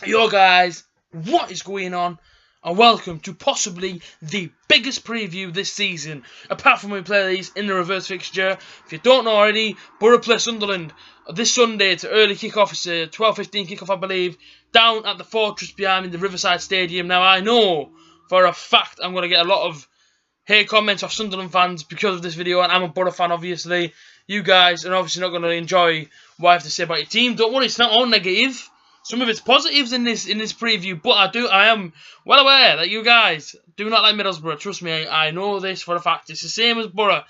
Yo guys, what is going on? And welcome to possibly the biggest preview this season, apart from when we play these in the reverse fixture. If you don't know already, Borough play Sunderland this Sunday. It's an early kick-off, it's a 12:15 kick-off I believe, down at the Fortress behind in the Riverside Stadium. Now I know for a fact I'm going to get a lot of hate comments off Sunderland fans because of this video, and I'm a Borough fan obviously. You guys are obviously not going to enjoy what I have to say about your team. Don't worry, it's not all negative. Some of it's positives in this preview, but I am well aware that you guys do not like Middlesbrough. Trust me, I know this for a fact. It's the same as Borough.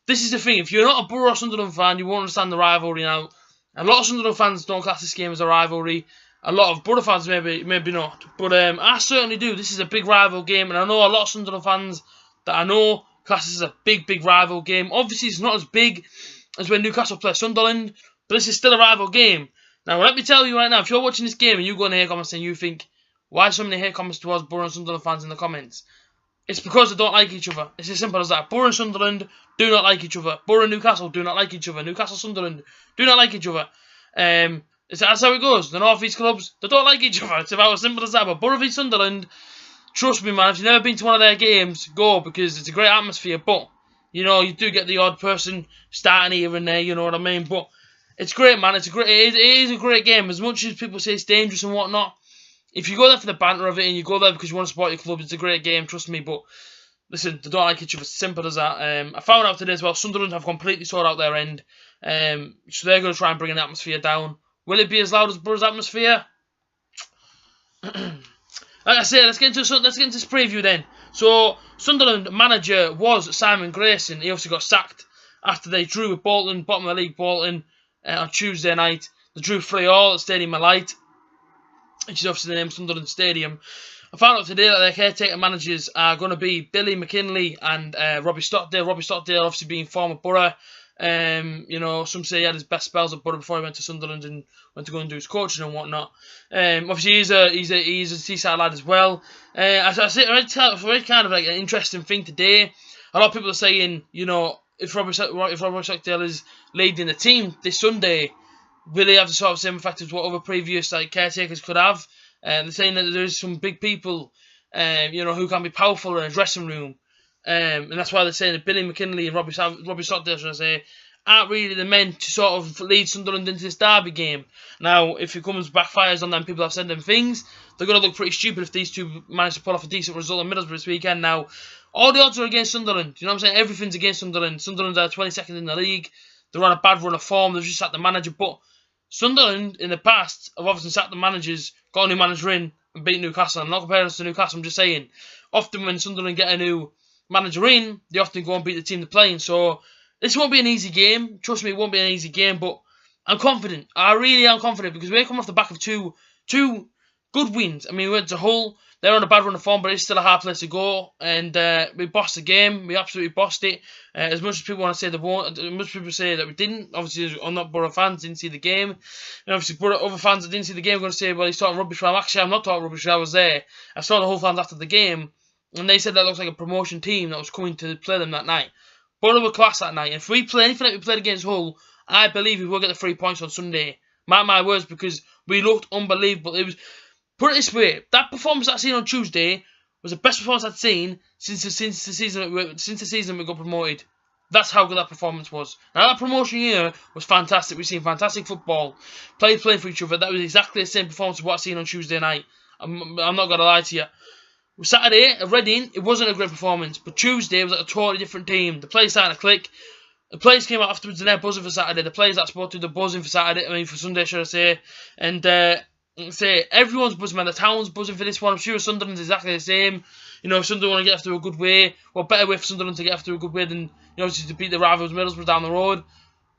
This is the thing. If you're not a Borough or Sunderland fan, you won't understand the rivalry now. A lot of Sunderland fans don't class this game as a rivalry. A lot of Borough fans maybe not. But I certainly do. This is a big rival game, and I know a lot of Sunderland fans that I know class this as a big rival game. Obviously, it's not as big as when Newcastle play Sunderland, but this is still a rival game. Now, let me tell you right now, if you're watching this game and you go in the hate comments and you think, why so many hate comments towards Borough and Sunderland fans in the comments? It's because they don't like each other. It's as simple as that. Borough and Sunderland do not like each other. Borough and Newcastle do not like each other. Newcastle Sunderland do not like each other. That's how it goes. The North East clubs, they don't like each other. It's about as simple as that. But Borough v Sunderland, trust me, man, if you've never been to one of their games, go, because it's a great atmosphere. But, you know, you do get the odd person starting here and there, you know what I mean? But it's great, man. It is a great game. As much as people say it's dangerous and whatnot, if you go there for the banter of it and you go there because you want to support your club, it's a great game, trust me. But listen, they don't like each other. It's simple as that. I found out today as well, Sunderland have completely sorted out their end. So they're going to try and bring an atmosphere down. Will it be as loud as Borough's atmosphere? Like I said, let's get into this preview then. So Sunderland manager was Simon Grayson. He obviously got sacked after they drew with Bolton, bottom of the league Bolton, on Tuesday night. They drew 3-3 at Stadium of Light, which is obviously the name Sunderland Stadium. I found out today that their caretaker managers are going to be Billy McKinley and Robbie Stockdale. Robbie Stockdale obviously being former Borough. You know, some say he had his best spells at Borough before he went to Sunderland and went to go and do his coaching and whatnot. Obviously he's a Seaside lad as well. I read kind of like an interesting thing today. A lot of people are saying, you know, if Robbie Stockdale is leading the team this Sunday, will he have the sort of same effect as what other previous caretakers could have? They're saying that there's some big people, you know, who can be powerful in a dressing room, and that's why they're saying that Billy McKinley and Robbie Stockdale, should I say, aren't really the men to sort of lead Sunderland into this derby game. Now, if it backfires on them, people have said them things, they're going to look pretty stupid if these two manage to pull off a decent result in Middlesbrough this weekend. Now, all the odds are against Sunderland. You know what I'm saying? Everything's against Sunderland. Sunderland are 22nd in the league. They're on a bad run of form. They've just sacked the manager. But Sunderland, in the past, have obviously sacked the managers, got a new manager in, and beat Newcastle. I'm not comparing us to Newcastle, I'm just saying. Often when Sunderland get a new manager in, they often go and beat the team they're playing. So this won't be an easy game. Trust me, it won't be an easy game. But I'm confident. I really am confident, because we're coming off the back of two good wins. I mean, we went to Hull. They're on a bad run of form, but it's still a hard place to go. And we bossed the game. We absolutely bossed it. As much as people want to say they won't, as much people say that we didn't. Obviously, I'm not Borough fans, didn't see the game. And obviously, other fans that didn't see the game are going to say, well, he's talking rubbish. Well, actually, I'm not talking rubbish. I was there. I saw the Hull fans after the game, and they said that looks like a promotion team that was coming to play them that night. Borough were class that night. And if we play anything like we played against Hull, I believe we will get the 3 points on Sunday. Mark my words, because we looked unbelievable. It was... Put it this way, that performance I seen on Tuesday was the best performance I'd seen since the season we got promoted. That's how good that performance was. Now that promotion year was fantastic. We've seen fantastic football, playing for each other. That was exactly the same performance as what I seen on Tuesday night. I'm not gonna lie to you. Saturday at Reading, it wasn't a great performance, but Tuesday was like a totally different team. The players started to click. The players came out afterwards and they're buzzing for Saturday. The players that spoke to the buzzing for Saturday. I mean for Sunday, should I say? And say everyone's buzzing, man. The town's buzzing for this one. I'm sure Sunderland's exactly the same. You know, if Sunderland want to get off to a good way, well, better way for Sunderland to get off to a good way than, you know, obviously to beat the rivals Middlesbrough down the road.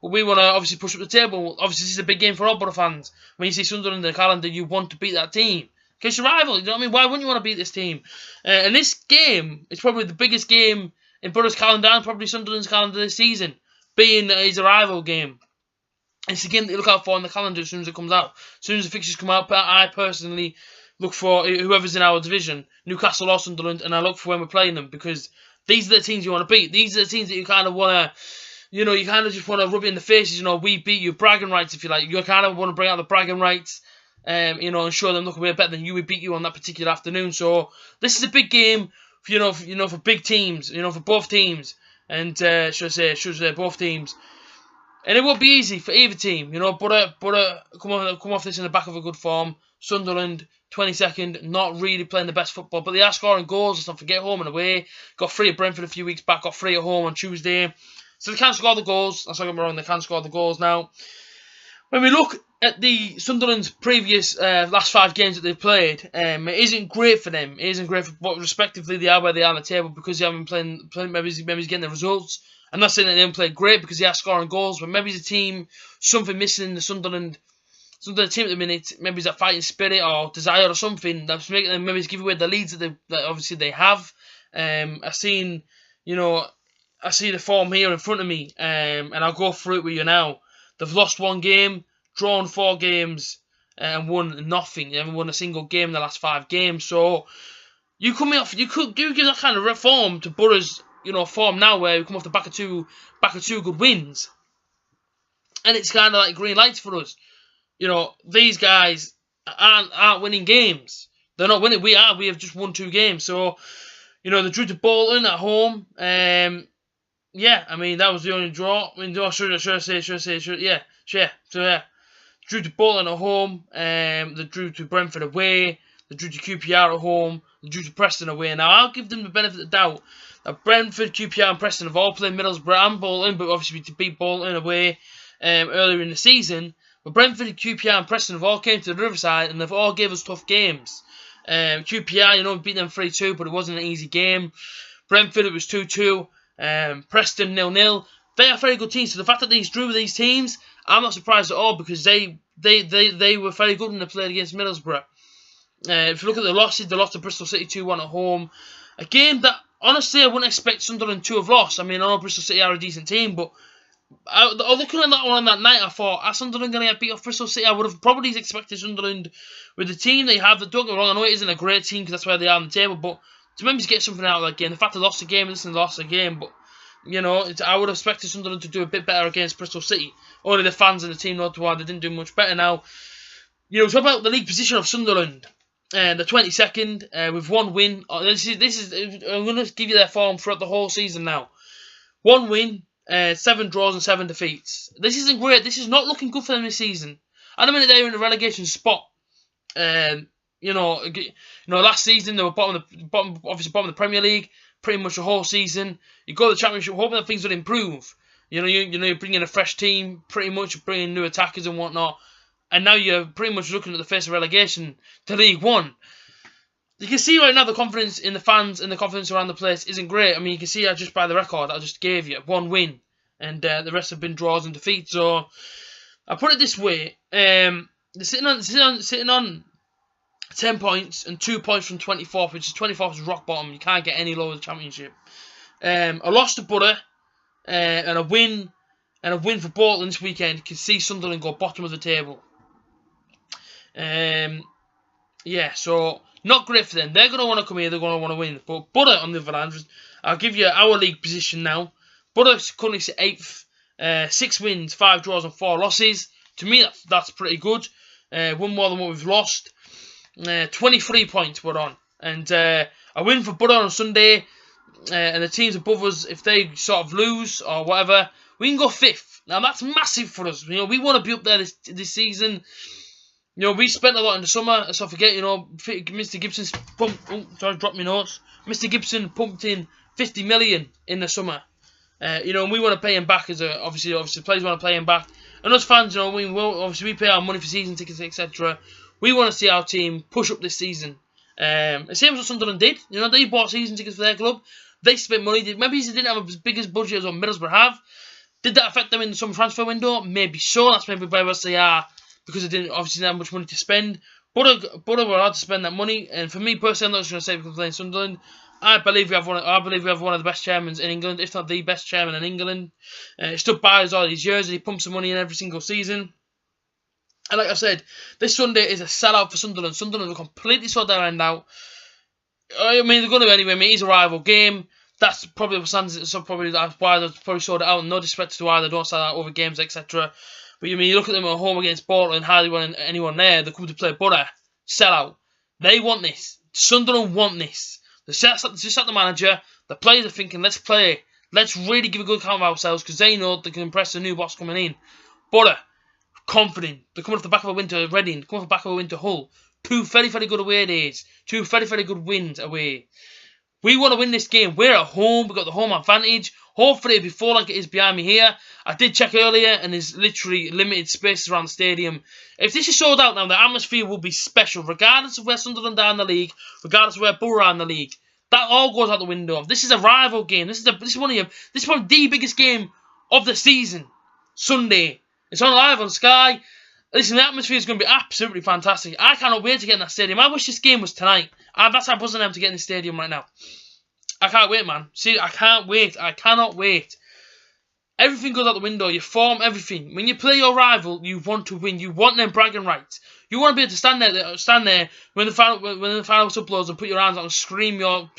But we want to obviously push up the table. Obviously, this is a big game for all Borough fans. When you see Sunderland in the calendar, you want to beat that team. Because your rival, you know what I mean? Why wouldn't you want to beat this team? And this game is probably the biggest game in Borough's calendar and probably Sunderland's calendar this season, being that it's a rival game. It's a game that you look out for on the calendar as soon as it comes out. As soon as the fixtures come out, I personally look for whoever's in our division, Newcastle or Sunderland, and I look for when we're playing them, because these are the teams you want to beat. These are the teams that you kind of want to, you know, you kind of just want to rub it in the faces, you know, we beat you, bragging rights, if you like. You kind of want to bring out the bragging rights you know, and show them, look, we're better than you. We beat you on that particular afternoon. So this is a big game for, for big teams, for both teams, and should I say both teams. And it won't be easy for either team, Borough come off this in the back of a good form. Sunderland, 22nd, not really playing the best football, but they are scoring goals. Let's not forget, home and away. Got 3 at Brentford a few weeks back, got 3 at home on Tuesday. So they can score the goals. That's not get me wrong, they can score the goals now. When we look at the Sunderland's previous last 5 games that they've played, it isn't great for them. It isn't great for what respectively they are where they are on the table because they haven't playing maybe he's getting the results. I'm not saying that they haven't played great because they are scoring goals, but maybe it's a team, something missing in the Sunderland team at the minute. Maybe it's a fighting spirit or desire or something that's making them maybe give away the leads that obviously they have. I see the form here in front of me, and I'll go through it with you now. They've lost 1 game, drawn 4 games, and won nothing. They haven't won a single game in the last 5 games. So you could give that kind of reform to Borough's form now, where we come off the back of two good wins, and it's kind of like green lights for us. These guys aren't winning games. They're not winning. We are. We have just won 2 games. So they drew to Bolton at home. Yeah, I mean that was the only draw. I mean, should I say? So drew to Bolton at home. They drew to Brentford away. They drew to QPR at home. They drew to Preston away. Now I'll give them the benefit of the doubt. Now, Brentford, QPR and Preston have all played Middlesbrough and Bolton, but obviously we beat Bolton away earlier in the season. But Brentford, QPR and Preston have all came to the Riverside and they've all gave us tough games. QPR, we beat them 3-2, but it wasn't an easy game. Brentford, it was 2-2. Preston, 0-0. They are very good teams, so the fact that these drew with these teams, I'm not surprised at all because they were very good when they played against Middlesbrough. If you look at the losses, they lost to Bristol City 2-1 at home. A game that, honestly, I wouldn't expect Sunderland to have lost. I mean, I know Bristol City are a decent team, but looking at that one on that night, I thought, are Sunderland going to get beat off Bristol City? I would have probably expected Sunderland, with the team they have, don't get me wrong, I know it isn't a great team because that's where they are on the table, but to maybe get something out of that game. The fact they lost the game, listen, they lost the game, but, I would have expected Sunderland to do a bit better against Bristol City. Only the fans and the team know why they didn't do much better now. Talk about the league position of Sunderland. The 22nd, with 1 win. This is. I'm going to give you their form throughout the whole season now. 1 win, 7 draws and 7 defeats. This isn't great. This is not looking good for them this season. At the minute they're in a relegation spot. Last season they were bottom of the Premier League, pretty much the whole season. You go to the Championship hoping that things would improve. You bring in a fresh team, pretty much bring in new attackers and whatnot. And now you're pretty much looking at the face of relegation to League One. You can see right now the confidence in the fans and the confidence around the place isn't great. I mean, you can see just by the record I just gave you. 1 win. And the rest have been draws and defeats. So, I put it this way. They're sitting on 10 points and 2 points from 24th, which is 24th is rock bottom. You can't get any lower than the Championship. A loss to Borough and a win for Bolton this weekend. You can see Sunderland go bottom of the table. Yeah, so not great for them. They're going to want to come here. They're going to want to win. But Borough, on the other hand, I'll give you our league position now. Borough's currently 8th. 6 wins, 5 draws and 4 losses. To me, that's pretty good. 1 more than what we've lost. 23 points we're on. And a win for Borough on Sunday. And the teams above us, if they sort of lose or whatever, we can go 5th. Now, that's massive for us. We want to be up there this season. We spent a lot in the summer. Let's not forget, Mr. Gibson's pumped. Oh, sorry, dropped my notes. Mr. Gibson pumped in 50 million in the summer. And we want to pay him back obviously players want to pay him back. And us fans, we pay our money for season tickets, etc. We want to see our team push up this season. The same as what Sunderland did. They bought season tickets for their club. They spent money. Maybe they didn't have as big as budget as what Middlesbrough have. Did that affect them in the summer transfer window? Maybe so. That's maybe where they are. Because they didn't have much money to spend. Borough were allowed to spend that money, and for me personally, I'm not just going to say because playing Sunderland. I believe we have one of the best chairmen in England, if not the best chairman in England. He stood by us all these years, and he pumps some money in every single season. And like I said, this Sunday is a sellout for Sunderland. Sunderland will completely sort their end out. I mean, they're going to anyway. I mean, it's a rival game. That's probably why they've probably sorted it out. No disrespect to why they don't sell out over games, etc. But you look at them at home against Bolton, hardly want anyone there. They come to play Borough, sell out. They want this. Sunderland want this. They set the manager. The players are thinking, let's play. Let's really give a good account of ourselves because they know they can impress the new boss coming in. Borough, confident. They're coming off the back of a win to Reading. They're coming off the back of a win to Hull. 2 very, very good away days. 2 very, very good wins away. We want to win this game. We're at home. We've got the home advantage. Hopefully it'll be full like it is behind me here. I did check earlier and there's literally limited spaces around the stadium. If this is sold out now, the atmosphere will be special. Regardless of where Sunderland are in the league. Regardless of where Borough are in the league. That all goes out the window. This is a rival game. This is probably the biggest game of the season. Sunday. It's on live on Sky. Listen, the atmosphere is going to be absolutely fantastic. I cannot wait to get in that stadium. I wish this game was tonight. That's how buzzing I am to get in the stadium right now. I can't wait, man. See, I can't wait. I cannot wait. Everything goes out the window. Your form, everything. When you play your rival, you want to win. You want them bragging rights. You want to be able to stand there when the final whistle blows and put your hands out and scream your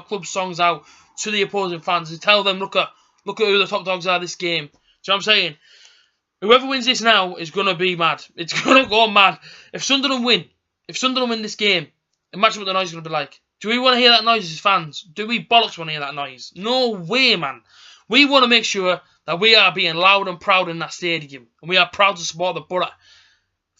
club songs out to the opposing fans and tell them, look at who the top dogs are this game. Do you know what I'm saying? Whoever wins this now is going to be mad. It's going to go mad. If Sunderland win this game, imagine what the noise is going to be like. Do we want to hear that noise as fans? Do we bollocks want to hear that noise? No way, man. We want to make sure that we are being loud and proud in that stadium. And we are proud to support the Borough.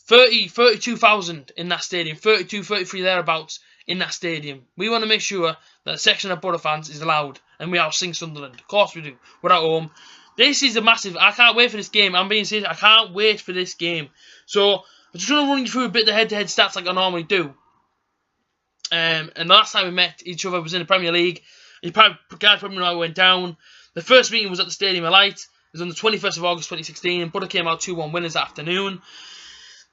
32,000 in that stadium. 32, 33 thereabouts in that stadium. We want to make sure that a section of Borough fans is loud. And we out-sing Sunderland. Of course we do. We're at home. This is a massive... I can't wait for this game. I'm being serious. I can't wait for this game. So, I'm just going to run you through a bit of the head-to-head stats like I normally do. And the last time we met each other was in the Premier League. You guys probably know how it went down. The first meeting was at the Stadium of Light. It was on the 21st of August 2016. And Borough came out 2-1 winners that afternoon.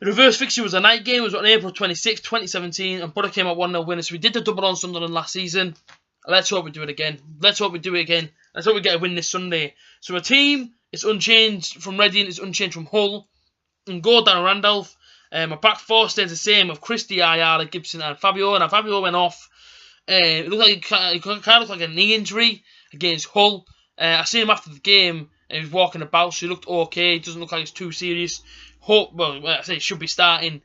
The reverse fixture was a night game. It was on April 26, 2017. And Borough came out 1-0 winners. So we did the double on Sunderland last season. Let's hope we do it again. Let's hope we do it again. Let's hope we get a win this Sunday. So our team is unchanged from Reading. It's unchanged from Hull. And goal, Dan Randolph. My back four stays the same of Christie, Ayala, Gibson and Fabio. Now Fabio went off. It looked like it kind of looked like a knee injury against Hull. I seen him after the game and he was walking about, so he looked okay. It doesn't look like it's too serious. I say he should be starting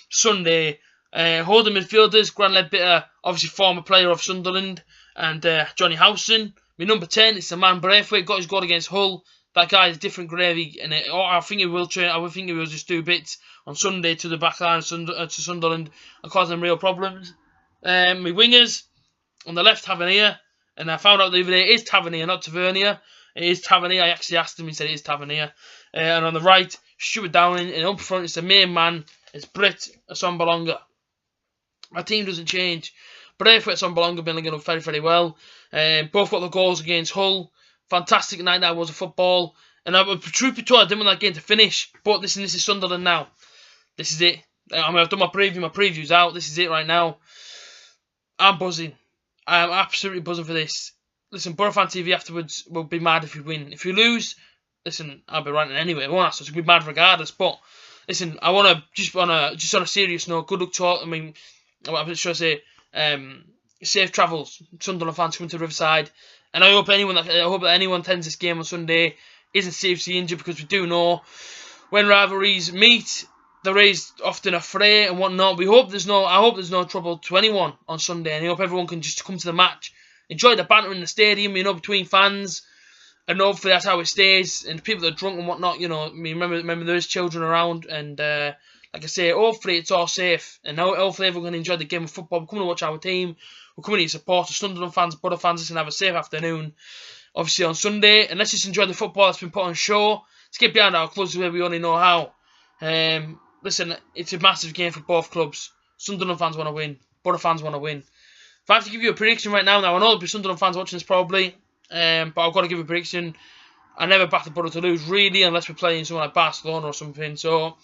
Sunday. Holding midfielders, Grant Ledbetter, obviously former player of Sunderland, and Johnny Howson. My number 10 is the man Braithwaite, got his goal against Hull. That guy is different gravy, and I think he will train. I think he will just do bits on Sunday to the back line to Sunderland and cause them real problems. My wingers on the left, Tavernier, and I found out the other day it is Tavernier, not Tavernier. It is Tavernier. I actually asked him, he said it is Tavernier. And on the right, Stuart Downing, and up front it's the main man. It's Britt Assombalonga. My team doesn't change. Braithwaite and Assombalonga been linking up very, very well. Both got the goals against Hull. Fantastic night that was of football. And truth be told, I didn't want that game to finish. But this is Sunderland now. This is it. I've done my preview. My preview's out. This is it right now. I'm buzzing. I am absolutely buzzing for this. Listen, Borough Fan TV afterwards will be mad if we win. If we lose, listen, I'll be ranting anyway. I won't have to be mad regardless. But listen, I want to just on a serious note. Good luck to all. I mean, I'm sure I say safe travels, Sunderland fans coming to Riverside. And I hope that anyone attends this game on Sunday isn't seriously injured, because we do know when rivalries meet, there is often a fray and whatnot. I hope there's no trouble to anyone on Sunday, and I hope everyone can just come to the match, enjoy the banter in the stadium, between fans, and hopefully that's how it stays. And people that are drunk and whatnot, remember there is children around, and like I say, hopefully it's all safe, and hopefully everyone can enjoy the game of football. We're coming to watch our team. We're coming to support the Sunderland fans, Borough fans. Listen, have a safe afternoon, obviously on Sunday, and let's just enjoy the football that's been put on show. Let's get behind our clubs where we only know how. Listen, it's a massive game for both clubs. Sunderland fans want to win. Borough fans want to win. If I have to give you a prediction right now, I know there'll be Sunderland fans watching this probably, but I've got to give a prediction. I never back the Borough to lose, really, unless we're playing someone like Barcelona or something. So,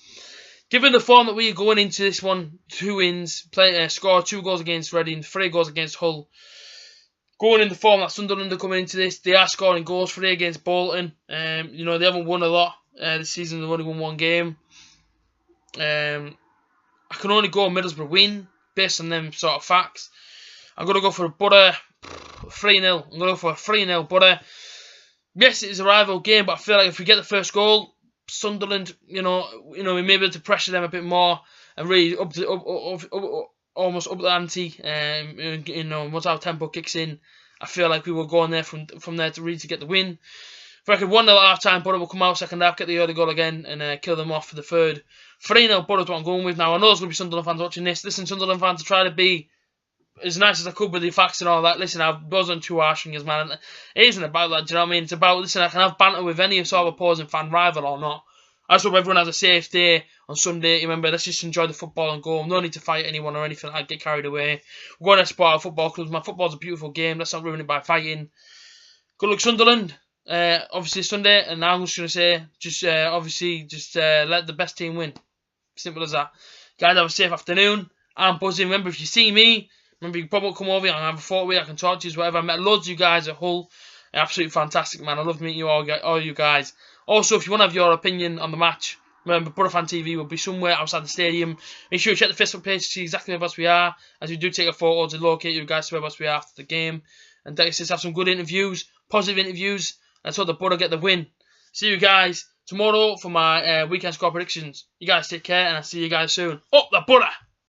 given the form that we're going into this one, 2 wins, score 2 goals against Reading, 3 goals against Hull. Going in the form that Sunderland are coming into this, they are scoring goals 3 against Bolton. They haven't won a lot this season. They've only won 1 game. I can only go Middlesbrough win based on them sort of facts. I'm going to go for a Borough 3-0. I'm going to go for a 3-0 Borough. Yes, it is a rival game, but I feel like if we get the first goal, Sunderland, we may be able to pressure them a bit more and really almost up the ante. Once our tempo kicks in, I feel like we will go on there from there to really to get the win. If I could 1-0 at half time, Borough will come out second half, get the early goal again, and kill them off for the third. 3-0 Borough's what I'm going with now. I know there's going to be Sunderland fans watching this. Listen, Sunderland fans, to try to be as nice as I could with the facts and all that. Listen, I wasn't too harsh on you, man. It isn't about that, do you know what I mean? It's about, listen, I can have banter with any sort of opposing fan, rival or not. I just hope everyone has a safe day on Sunday. Remember, let's just enjoy the football and go. No need to fight anyone or anything like that. Get carried away. We're going to support our football clubs. My football's a beautiful game. Let's not ruin it by fighting. Good luck, Sunderland. Obviously Sunday, and now I'm just going to say, let the best team win. Simple as that. Guys, have a safe afternoon. I'm buzzing. Remember, if you see me, you can probably come over here and have a photo with you. I can talk to you, whatever. I met loads of you guys at Hull. Absolutely fantastic, man. I love meeting you all you guys. Also, if you want to have your opinion on the match, remember, Borough Fan TV will be somewhere outside the stadium. Make sure you check the Facebook page to see exactly whereabouts we are, as we do take a photo to locate you guys to whereabouts we are after the game. And let's just have some good interviews, positive interviews, and so the Borough get the win. See you guys tomorrow for my weekend score predictions. You guys take care, and I'll see you guys soon. Up the Borough!